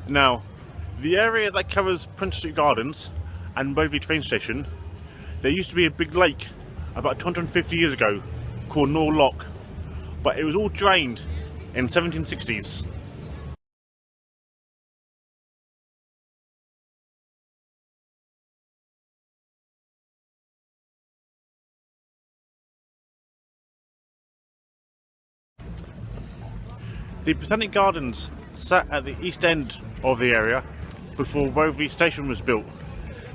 Now, the area that covers Prince Street Gardens and Waverley train station, there used to be a big lake about 250 years ago called Nor Loch, but it was all drained in the 1760s. The Botanic Gardens sat at the east end of the area before Waverley Station was built,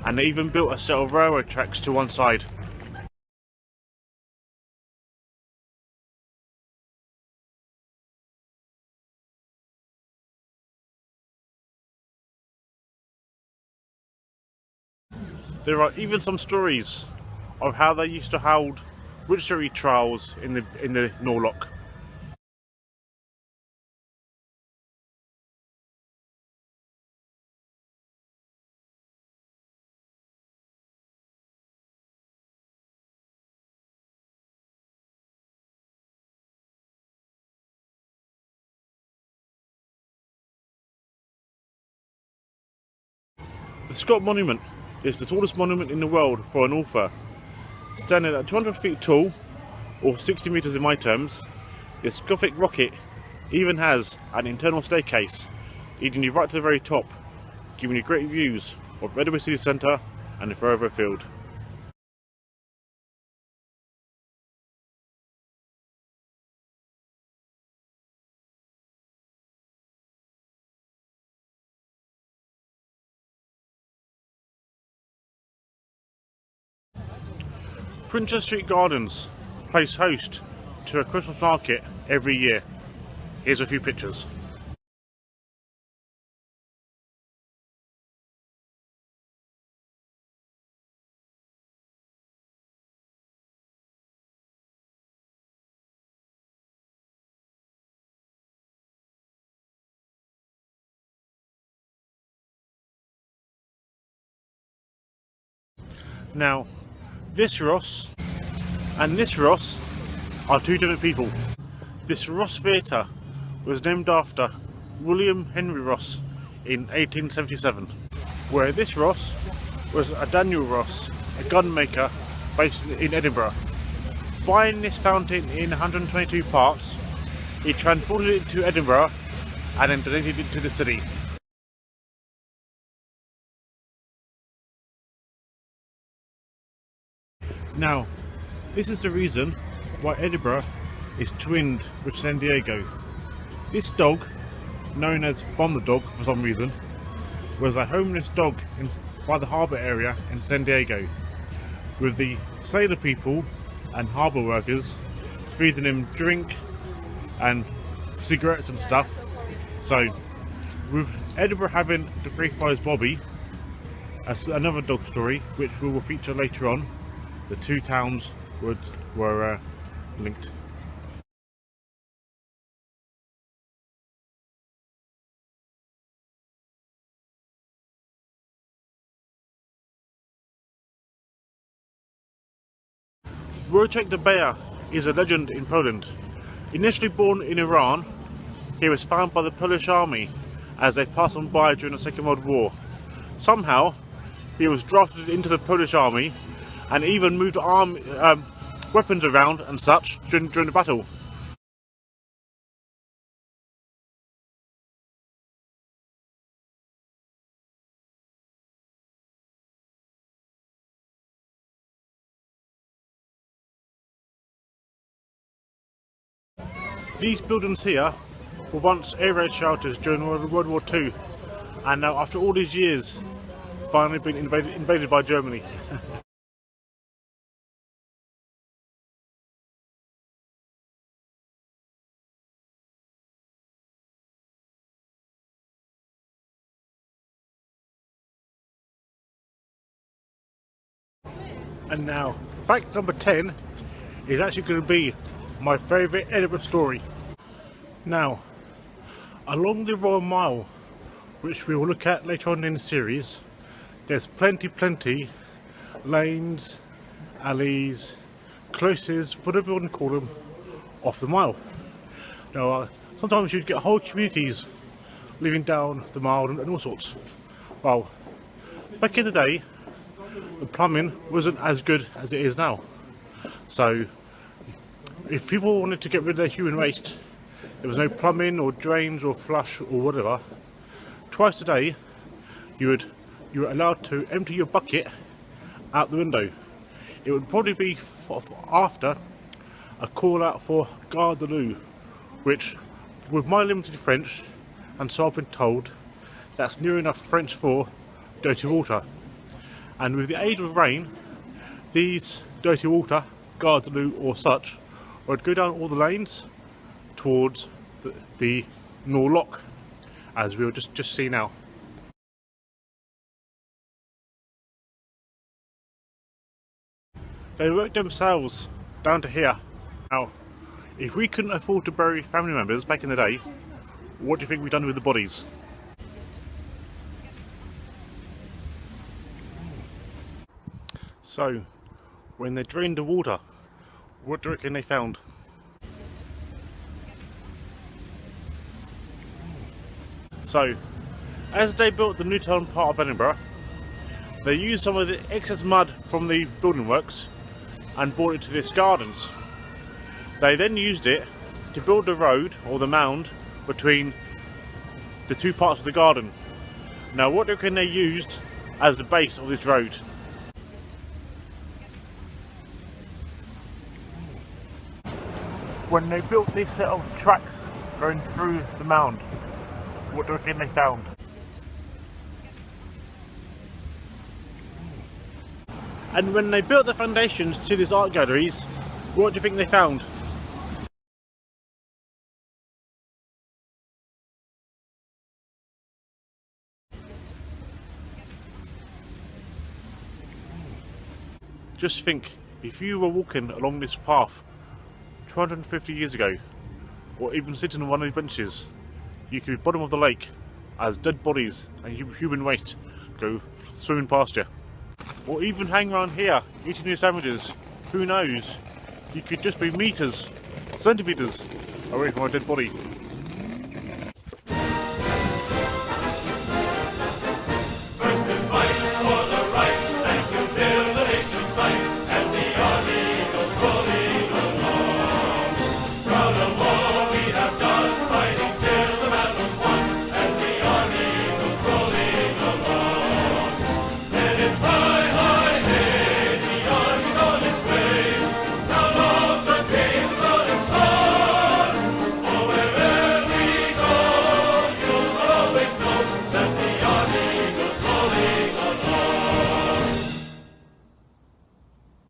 and they even built a set of railroad tracks to one side. There are even some stories of how they used to hold witchery trials in the Nor Loch. The Scott Monument is the tallest monument in the world for an author. Standing at 200 feet tall, or 60 metres in my terms, this Gothic rocket even has an internal staircase leading you right to the very top, giving you great views of Edinburgh city centre and the Thoroughfare Field. Princess Street Gardens plays host to a Christmas market every year. Here's a few pictures. Now, this Ross and this Ross are two different people. This Ross Theatre was named after William Henry Ross in 1877, where this Ross was a Daniel Ross, a gunmaker based in Edinburgh. Buying this fountain in 122 parts, he transported it to Edinburgh and then donated it to the city. Now, this is the reason why Edinburgh is twinned with San Diego. This dog, known as Bomb the Dog for some reason, was a homeless dog by the harbour area in San Diego, with the sailor people and harbour workers feeding him drink and cigarettes and stuff. So, with Edinburgh having the Greyfriars Bobby, another dog story which we will feature later on, the two towns were linked. Wojciech the Bear is a legend in Poland. Initially born in Iran, he was found by the Polish army as they passed on by during the Second World War. Somehow, he was drafted into the Polish army and even moved weapons around and such during the battle. These buildings here were once air raid shelters during World War II, and now after all these years, finally been invaded by Germany. And now, fact number 10 is actually going to be my favourite Edinburgh story. Now, along the Royal Mile, which we will look at later on in the series, there's plenty lanes, alleys, closes, whatever you want to call them, off the mile. Now, sometimes you'd get whole communities leading down the mile and all sorts. Well, back in the day, the plumbing wasn't as good as it is now. So, if people wanted to get rid of their human waste, there was no plumbing or drains or flush or whatever. Twice a day, you were allowed to empty your bucket out the window. It would probably be after a call out for garde de l'eau, which, with my limited French, and so I've been told, that's near enough French for dirty water. And with the aid of rain, these dirty water, garde de l'eau or such, would go down all the lanes towards the Nor Loch, as we'll just see now. They worked themselves down to here. Now, if we couldn't afford to bury family members back in the day, what do you think we've done with the bodies? So, when they drained the water, what do you reckon they found? So, as they built the new town part of Edinburgh, they used some of the excess mud from the building works and brought it to this gardens. They then used it to build the road, or the mound, between the two parts of the garden. Now, what do you reckon they used as the base of this road? When they built this set of tracks going through the mound, what do you reckon they found? And when they built the foundations to these art galleries, what do you think they found? Just think, if you were walking along this path 250 years ago, or even sitting on one of these benches, you could be bottom of the lake as dead bodies and human waste go swimming past you. Or even hang around here eating your sandwiches. Who knows? You could just be meters, centimeters away from a dead body.